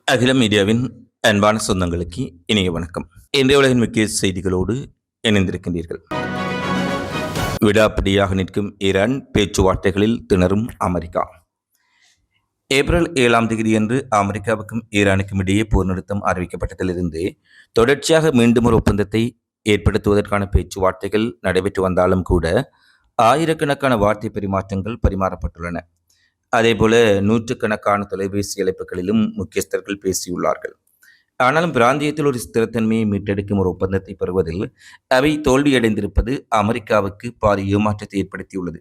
அகில மீடியாவின் அன்பான சொந்தங்களுக்கு இனிய வணக்கம். இன்றைய உலகின் முக்கிய செய்திகளோடு இணைந்திருக்கின்றீர்கள். விடாப்பிடியாக நிற்கும் ஈரான், பேச்சுவார்த்தைகளில் திணறும் அமெரிக்கா. ஏப்ரல் 7ஆம் தேதியன்று அமெரிக்காவுக்கும் ஈரானுக்கும் இடையே போர் நிறுத்தம் அறிவிக்கப்பட்டதிலிருந்து தொடர்ச்சியாக மீண்டும் ஒரு ஒப்பந்தத்தை ஏற்படுத்துவதற்கான பேச்சுவார்த்தைகள் நடைபெற்று வந்தாலும் கூட ஆயிரக்கணக்கான வார்த்தை பரிமாற்றங்கள் பரிமாறப்பட்டுள்ளன. அதேபோல நூற்றுக்கணக்கான தொலைபேசி அழைப்புகளிலும் முக்கியஸ்தர்கள் பேசியுள்ளார்கள். ஆனாலும் பிராந்தியத்தில் ஒரு ஸ்திரத்தன்மையை மீட்டெடுக்கும் ஒரு ஒப்பந்தத்தை பெறுவதில் அவை தோல்வியடைந்திருப்பது அமெரிக்காவுக்கு பாதி ஏமாற்றத்தை ஏற்படுத்தியுள்ளது.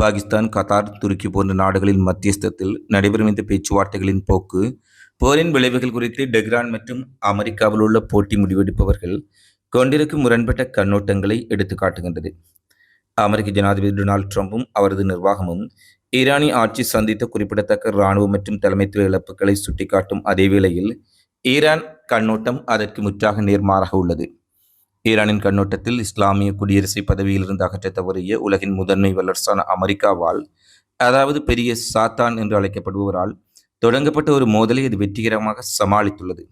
பாகிஸ்தான், கத்தார், துருக்கி போன்ற நாடுகளின் மத்தியஸ்தத்தில் நடைபெறும் இந்த பேச்சுவார்த்தைகளின் போக்கு போரின் விளைவுகள் குறித்து டெஹ்ரான் மற்றும் அமெரிக்காவில் உள்ள போட்டி முடிவெடுப்பவர்கள் கொண்டிருக்கும் முரண்பட்ட கண்ணோட்டங்களை எடுத்துக்காட்டுகின்றது. அமெரிக்க ஜனாதிபதி டொனால்ட் ட்ரம்பும் அவரது நிர்வாகமும் ஈரானிய ஆட்சி சந்தித்த குறிப்பிடத்தக்க இராணுவ மற்றும் தலைமைத்துவ இழப்புகளை சுட்டிக்காட்டும் அதே வேளையில் ஈரான் கண்ணோட்டம் அதற்கு முற்றாக நேர்மாறாக உள்ளது. ஈரானின் கண்ணோட்டத்தில் இஸ்லாமிய குடியரசை பதவியிலிருந்து அகற்ற தவறிய உலகின் முதன்மை வல்லரசான அமெரிக்காவால், அதாவது பெரிய சாத்தான் என்று அழைக்கப்படுபவரால் தொடங்கப்பட்ட ஒரு மோதலை அது வெற்றிகரமாக சமாளித்துள்ளது.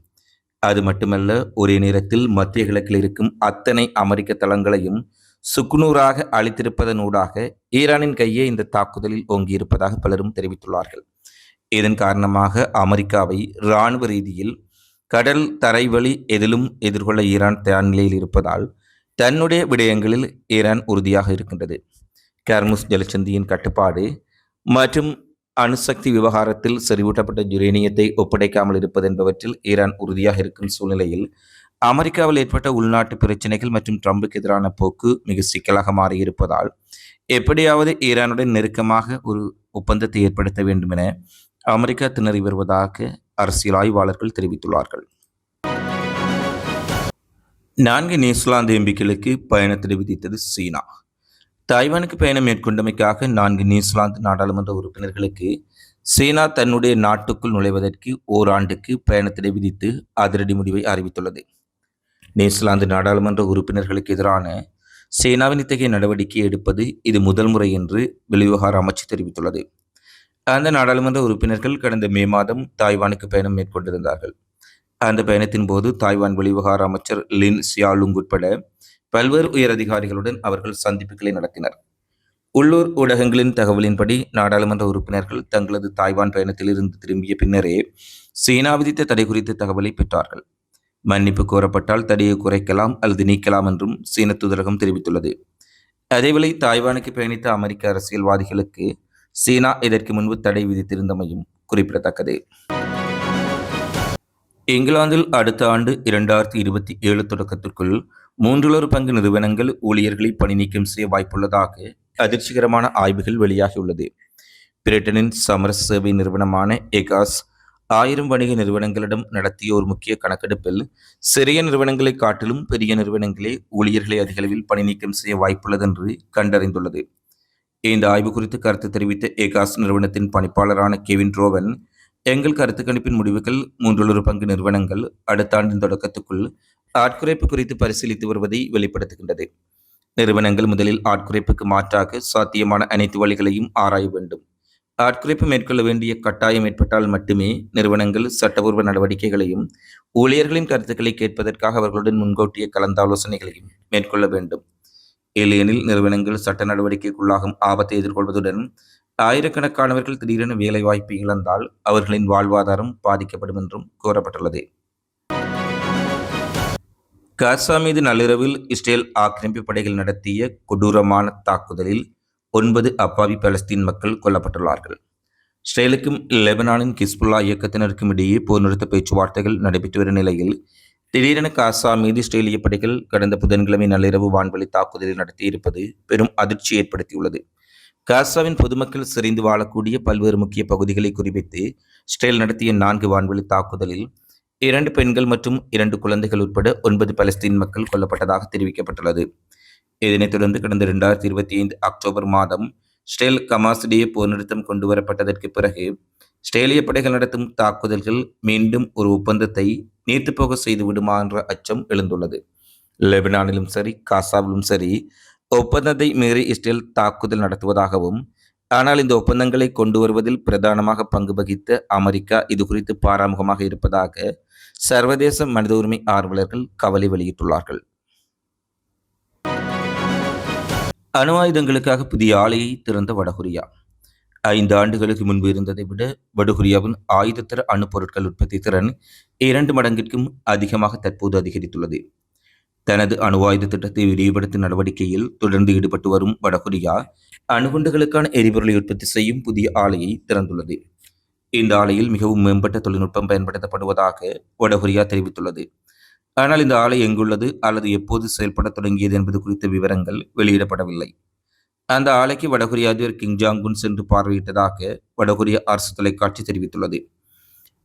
அது மட்டுமல்ல, ஒரே நேரத்தில் மத்திய கிழக்கில் இருக்கும் அத்தனை அமெரிக்க தளங்களையும் சுக்குநூறாக அளித்திருப்பதனூடாக ஈரானின் கையே இந்த தாக்குதலில் ஓங்கியிருப்பதாக பலரும் தெரிவித்துள்ளார்கள். இதன் காரணமாக அமெரிக்காவை இராணுவ ரீதியில் கடல், தரைவழி எதிலும் எதிர்கொள்ள ஈரான் தயார் நிலையில் இருப்பதால் தன்னுடைய விடயங்களில் ஈரான் உறுதியாக இருக்கின்றது. கார்முஸ் ஜலசந்தியின் கட்டுப்பாடு மற்றும் அணுசக்தி விவகாரத்தில் செறிவூட்டப்பட்ட யுரேனியத்தை ஒப்படைக்காமல் இருப்பது என்பவற்றில் ஈரான் உறுதியாக இருக்கும் சூழ்நிலையில் அமெரிக்காவில் ஏற்பட்ட உள்நாட்டு பிரச்சினைகள் மற்றும் ட்ரம்புக்கு எதிரான போக்கு மிக சிக்கலாக மாறியிருப்பதால் எப்படியாவது ஈரானுடன் நெருக்கமாக ஒரு ஒப்பந்தத்தை ஏற்படுத்த வேண்டும் என அமெரிக்கா திணறி வருவதாக அரசியல் ஆய்வாளர்கள் தெரிவித்துள்ளார்கள். 4 நியூசிலாந்து எம்பிக்களுக்கு பயணத்தடை விதித்தது சீனா. தாய்வானுக்கு பயணம் மேற்கொண்டமைக்காக 4 நியூசிலாந்து நாடாளுமன்ற உறுப்பினர்களுக்கு சீனா தன்னுடைய நாட்டுக்குள் நுழைவதற்கு ஓராண்டுக்கு பயணத்தடை விதித்து அதிரடி முடிவை அறிவித்துள்ளது. நியூசிலாந்து நாடாளுமன்ற உறுப்பினர்களுக்கு எதிரான சீனாவின் இத்தகைய நடவடிக்கை எடுப்பது இது முதல் முறை என்று வெளிவிவகார அமைச்சு தெரிவித்துள்ளது. அந்த நாடாளுமன்ற உறுப்பினர்கள் கடந்த மே மாதம் தாய்வானுக்கு பயணம் மேற்கொண்டிருந்தார்கள். அந்த பயணத்தின் போது தாய்வான் வெளிவிவகார அமைச்சர் லின் சியாலுங் உட்பட பல்வேறு உயர் அதிகாரிகளுடன் அவர்கள் சந்திப்புகளை நடத்தினர். உள்ளூர் ஊடகங்களின் தகவலின்படி நாடாளுமன்ற உறுப்பினர்கள் தங்களது தாய்வான் பயணத்தில் இருந்து திரும்பிய பின்னரே சீனா விதித்த தடை குறித்த தகவலை பெற்றார்கள். மன்னிப்பு கோரப்பட்டால் தடையை குறைக்கலாம் அல்லது நீக்கலாம் என்றும் சீன தூதரகம் தெரிவித்துள்ளது. அதேவேளை தாய்வானுக்கு பயணித்த அமெரிக்க அரசியல்வாதிகளுக்கு சீனா இதற்கு முன்பு தடை விதித்திருந்தமையும் குறிப்பிடத்தக்கது. இங்கிலாந்தில் அடுத்த ஆண்டு 2027 தொடக்கத்திற்குள் 1/3 நிறுவனங்கள் ஊழியர்களை பணி நீக்கம் செய்ய வாய்ப்புள்ளதாக அதிர்ச்சிகரமான ஆய்வுகள் வெளியாகியுள்ளது. பிரிட்டனின் சமரச சேவை நிறுவனமான எகாஸ் 1000 வணிக நிறுவனங்களிடம் நடத்திய ஒரு முக்கிய கணக்கெடுப்பில் சிறிய நிறுவனங்களை காட்டிலும் பெரிய நிறுவனங்களே ஊழியர்களை அதிகளவில் பணி நீக்கம் செய்ய வாய்ப்புள்ளது என்று கண்டறிந்துள்ளது. இந்த ஆய்வு குறித்து கருத்து தெரிவித்த எகாஸ் நிறுவனத்தின் பணிப்பாளரான கெவின் ரோவன், எங்கள் கருத்து கணிப்பின் முடிவுகள் 1/3 நிறுவனங்கள் அடுத்த ஆண்டின் தொடக்கத்துக்குள் ஆட்குறைப்பு குறித்து பரிசீலித்து வருவதை வெளிப்படுத்துகின்றது. நிறுவனங்கள் முதலில் ஆட்குறைப்புக்கு மாற்றாக சாத்தியமான அனைத்து வழிகளையும் ஆராய வேண்டும். ஆட்குறைப்பு மேற்கொள்ள வேண்டிய கட்டாயம் ஏற்பட்டால் மட்டுமே நிறுவனங்கள் சட்டபூர்வ நடவடிக்கைகளையும் ஊழியர்களின் கருத்துக்களை கேட்பதற்காக அவர்களுடன் முன்கூட்டிய கலந்தாலோசனைகளையும் மேற்கொள்ள வேண்டும். இல்லையெனில் நிறுவனங்கள் சட்ட நடவடிக்கைக்குள்ளாகும் ஆபத்தை எதிர்கொள்வதுடன் ஆயிரக்கணக்கானவர்கள் திடீரென வேலை வாய்ப்பை இழந்தால் அவர்களின் வாழ்வாதாரம் பாதிக்கப்படும் என்றும் கூறப்பட்டுள்ளது. காசா மீது நள்ளிரவில் இஸ்ரேல் ஆக்கிரமிப்பு படைகள் நடத்திய கொடூரமான தாக்குதலில் 9 அப்பாவி பலஸ்தீன் மக்கள் கொல்லப்பட்டுள்ளார்கள். இஸ்ரேலுக்கும் லெபனானின் ஹிஸ்புல்லா இயக்கத்தினருக்கும் இடையே போர் நிறுத்த பேச்சுவார்த்தைகள் நடைபெற்று வரும் நிலையில் திடீரென காசா மீது இஸ்ரேலிய படைகள் கடந்த புதன்கிழமை நள்ளிரவு வான்வழி தாக்குதலில் நடத்தியிருப்பது பெரும் அதிர்ச்சி ஏற்படுத்தியுள்ளது. காசாவின் பொதுமக்கள் சிறைந்து வாழக்கூடிய பல்வேறு முக்கிய பகுதிகளை குறிப்பிட்டு இஸ்ரேல் நடத்திய 4 வான்வழி தாக்குதலில் 2 பெண்கள் மற்றும் 2 குழந்தைகள் உட்பட 9 பலஸ்தீன் மக்கள் கொல்லப்பட்டதாக தெரிவிக்கப்பட்டுள்ளது. இதனைத் தொடர்ந்து கடந்த 2025 அக்டோபர் மாதம் இஸ்ரேல் ஹமாஸ் இடையே போர் நிறுத்தம் கொண்டுவரப்பட்டதற்கு பிறகு இஸ்ரேலிய படைகள் நடத்தும் தாக்குதல்கள் மீண்டும் ஒரு ஒப்பந்தத்தை நீர்த்துப்போக செய்து விடுமா என்ற அச்சம் எழுந்துள்ளது. லெபனானிலும் சரி, காசாவிலும் சரி, ஒப்பந்தத்தை மீறி இஸ்ரேல் தாக்குதல் நடத்துவதாகவும் ஆனால் இந்த ஒப்பந்தங்களை கொண்டு வருவதில் பிரதானமாக பங்கு வகித்த அமெரிக்கா இது குறித்து பாராமுகமாக இருப்பதாக சர்வதேச மனித உரிமை ஆர்வலர்கள் கவலை வெளியிட்டுள்ளார்கள். அணு ஆயுதங்களுக்காக புதிய ஆலையை திறந்த வடகொரியா. 5 ஆண்டுகளுக்கு முன்பு இருந்ததை விட வடகொரியாவின் ஆயுதத்தர அணு பொருட்கள் உற்பத்தி திறன் 2 மடங்கிற்கும் அதிகமாக தற்போது அதிகரித்துள்ளது. தனது அணு ஆயுத திட்டத்தை விரிவுபடுத்தும் நடவடிக்கையில் தொடர்ந்து ஈடுபட்டு வரும் வடகொரியா அணுகுண்டுகளுக்கான எரிபொருளை உற்பத்தி செய்யும் புதிய ஆலையை திறந்துள்ளது. இந்த ஆலையில் மிகவும் மேம்பட்ட தொழில்நுட்பம் பயன்படுத்தப்படுவதாக வடகொரியா தெரிவித்துள்ளது. ஆனால் இந்த ஆலை எங்குள்ளது அல்லது எப்போது செயல்பட தொடங்கியது என்பது குறித்த விவரங்கள் வெளியிடப்படவில்லை. அந்த ஆலைக்கு வடகொரிய அதிபர் கிம் ஜாங் உன் சென்று பார்வையிட்டதாக வடகொரிய அரசு தொலைக்காட்சி தெரிவித்துள்ளது.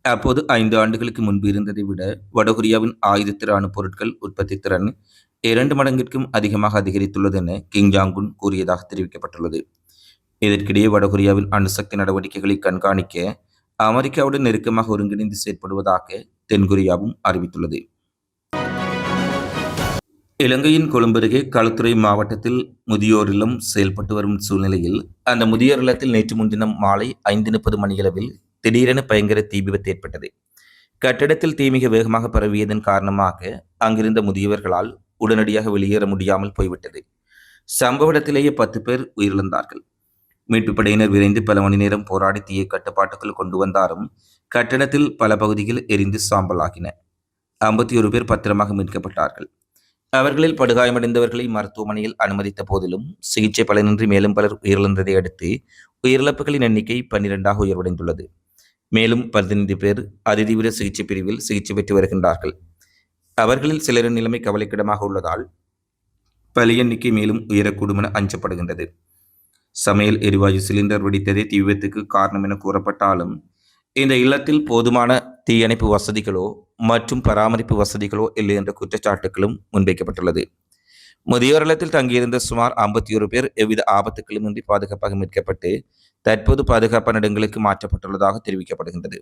அப்போது 5 ஆண்டுகளுக்கு முன்பு இருந்ததை விட வடகொரியாவின் ஆயுதத்திற அணு பொருட்கள் உற்பத்தி திறன் 2 மடங்கிற்கும் அதிகமாக அதிகரித்துள்ளது என கிம் ஜாங் உன் கூறியதாக தெரிவிக்கப்பட்டுள்ளது. இதற்கிடையே வடகொரியாவின் அணுசக்தி நடவடிக்கைகளை கண்காணிக்க அமெரிக்காவுடன் நெருக்கமாக ஒருங்கிணைந்து செயற்படுவதாக தென்கொரியாவும் அறிவித்துள்ளது. இலங்கையின் கொழும்பு அருகே களுத்துறை மாவட்டத்தில் முதியோர் இல்லம் செயல்பட்டு வரும் சூழ்நிலையில் அந்த முதியோர் இல்லத்தில் நேற்று முன்தினம் மாலை 5:30 மணியளவில் திடீரென பயங்கர தீ விபத்து ஏற்பட்டது. கட்டிடத்தில் தீ மிக வேகமாக பரவியதன் காரணமாக அங்கிருந்த முதியவர்களால் உடனடியாக வெளியேற முடியாமல் போய்விட்டது. சம்பவ இடத்திலேயே 10 பேர் உயிரிழந்தார்கள். மீட்புப் படையினர் விரைந்து பல மணி நேரம் போராடி தீயை கட்டுப்பாட்டுக்குள் கொண்டு வந்தாலும் கட்டிடத்தில் பல பகுதிகள் எரிந்து சாம்பலாகின. 51 பேர் பத்திரமாக மீட்கப்பட்டார்கள். அவர்களில் படுகாயமடைந்தவர்களை மருத்துவமனையில் அனுமதித்த போதிலும் சிகிச்சை பலனின்றி மேலும் பலர் உயிரிழந்ததை அடுத்து உயிரிழப்புகளின் எண்ணிக்கை 12ஆக உயர்வடைந்துள்ளது. மேலும் 15 பேர் அதிதீவிர சிகிச்சை பிரிவில் சிகிச்சை பெற்று வருகின்றார்கள். அவர்களில் சிலரின் நிலைமை கவலைக்கிடமாக உள்ளதால் பலி எண்ணிக்கை மேலும் உயரக்கூடும் என அஞ்சப்படுகின்றது. சமையல் எரிவாயு சிலிண்டர் வெடித்ததே தீ விபத்துக்கு காரணம் என கூறப்பட்டாலும் இந்த இல்லத்தில் போதுமான தீயணைப்பு வசதிகளோ மற்றும் பராமரிப்பு வசதிகளோ இல்லை என்ற குற்றச்சாட்டுகளும் முன்வைக்கப்பட்டுள்ளது. முதியோர் இல்லத்தில் தங்கியிருந்த சுமார் 51 பேர் எவ்வித ஆபத்துகளும் இன்றி பாதுகாப்பாக மீட்கப்பட்டு தற்போது பாதுகாப்பான இடங்களுக்கு மாற்றப்பட்டுள்ளதாக தெரிவிக்கப்படுகின்றது.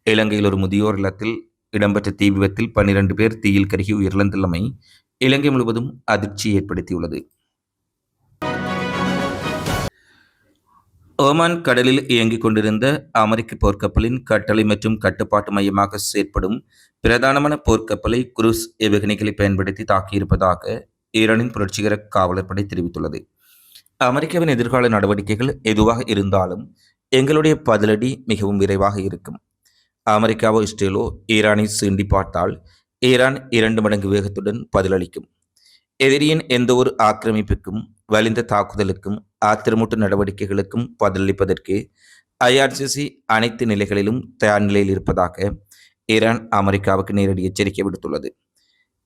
இலங்கையில் ஒரு முதியோர் இல்லத்தில் இடம்பெற்ற தீ விபத்தில் 12 பேர் தீயில் கருகி உயிரிழந்துள்ளமை இலங்கை முழுவதும் அதிர்ச்சி ஏற்படுத்தியுள்ளது. ஓமான் கடலில் இயங்கிக் கொண்டிருந்த அமெரிக்க போர்க்கப்பலின் கட்டளை மற்றும் கட்டுப்பாட்டு மையமாக செயற்படும் பிரதானமான போர்க்கப்பலை குரூஸ் ஏவுகணைகளை பயன்படுத்தி தாக்கியிருப்பதாக ஈரானின் புரட்சிகர காவலர் படை தெரிவித்துள்ளது. அமெரிக்காவின் எதிர்கால நடவடிக்கைகள் எதுவாக இருந்தாலும் எங்களுடைய பதிலடி மிகவும் விரைவாக இருக்கும். அமெரிக்காவோ இஸ்ரேலோ ஈரானை சீண்டி பார்த்தால் ஈரான் 2 மடங்கு வேகத்துடன் பதிலளிக்கும். எதிரியின் எந்த ஒரு ஆக்கிரமிப்புக்கும் வலிந்த தாக்குதலுக்கும் ஆத்திரமூட்டு நடவடிக்கைகளுக்கும் பதிலளிப்பதற்கு ஐஆர்சிசி அனைத்து நிலைகளிலும் தயார் நிலையில் இருப்பதாக ஈரான் அமெரிக்காவுக்கு நேரடி எச்சரிக்கை விடுத்துள்ளது.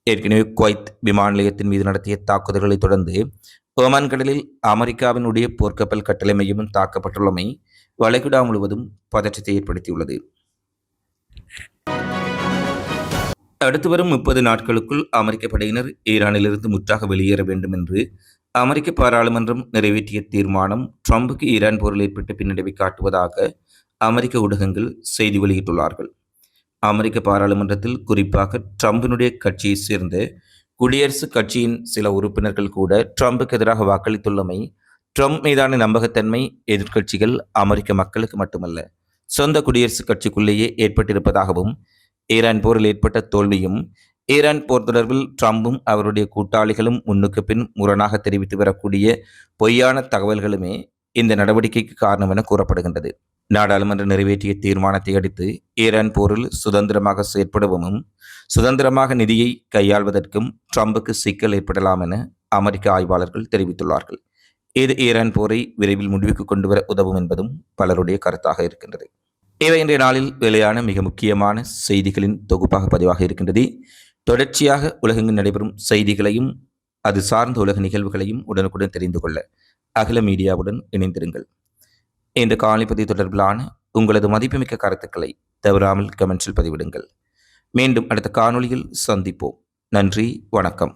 ஏற்கனவே குவைத் விமான நிலையத்தின் மீது நடத்திய தாக்குதல்களை தொடர்ந்து ஓமான் கடலில் அமெரிக்காவினுடைய போர்க்கப்பல் கட்டளை மையமும் தாக்கப்பட்டுள்ளமை வளைகுடா முழுவதும் பதற்றத்தை ஏற்படுத்தியுள்ளது. அடுத்து வரும் 30 நாட்களுக்குள் அமெரிக்க படையினர் ஈரானிலிருந்து முற்றாக வெளியேற வேண்டும் என்று அமெரிக்க பாராளுமன்றம் நிறைவேற்றிய தீர்மானம் ட்ரம்புக்கு ஈரான் போரில் ஏற்பட்ட பின்னடைவை காட்டுவதாக அமெரிக்க ஊடகங்கள் செய்தி வெளியிட்டுள்ளார்கள். அமெரிக்க பாராளுமன்றத்தில் குறிப்பாக ட்ரம்பினுடைய கட்சியை சேர்ந்த குடியரசுக் கட்சியின் சில உறுப்பினர்கள் கூட ட்ரம்புக்கு எதிராக வாக்களித்துள்ளமை ட்ரம்ப் மீதான நம்பகத்தன்மை எதிர்க்கட்சிகள் அமெரிக்க மக்களுக்கு மட்டுமல்ல சொந்த குடியரசுக் கட்சிக்குள்ளேயே ஏற்பட்டிருப்பதாகவும் ஈரான் போரில் ஏற்பட்ட தோல்வியும் ஈரான் போர் தொடர்பில் ட்ரம்பும் அவருடைய கூட்டாளிகளும் முன்னுக்கு பின் முரணாக தெரிவித்து வரக்கூடிய பொய்யான தகவல்களுமே இந்த நடவடிக்கைக்கு காரணம் என கூறப்படுகின்றது. நாடாளுமன்றம் நிறைவேற்றிய தீர்மானத்தை அடுத்து ஈரான் போரில் சுதந்திரமாக செயற்படவும் சுதந்திரமாக நிதியை கையாள்வதற்கும் ட்ரம்புக்கு சிக்கல் ஏற்படலாம் என அமெரிக்க ஆய்வாளர்கள் தெரிவித்துள்ளார்கள். இது ஈரான் போரை விரைவில் முடிவுக்கு கொண்டு வர உதவும் என்பதும் பலருடைய கருத்தாக இருக்கின்றது. இவை இன்றைய நாளில் வெளியான மிக முக்கியமான செய்திகளின் தொகுப்பாக பதிவாக இருக்கின்றது. தொடர்ச்சியாக உலகெங்கும் நடைபெறும் செய்திகளையும் அது சார்ந்த உலக நிகழ்வுகளையும் உடனுக்குடன் தெரிந்து கொள்ள அகில மீடியாவுடன் இணைந்திருங்கள். இந்த காணொளிப்பதிவு தொடர்பிலான உங்களது மதிப்புமிக்க கருத்துக்களை தவறாமல் கமெண்ட்ஸில் பதிவிடுங்கள். மீண்டும் அடுத்த காணொளியில் சந்திப்போம். நன்றி, வணக்கம்.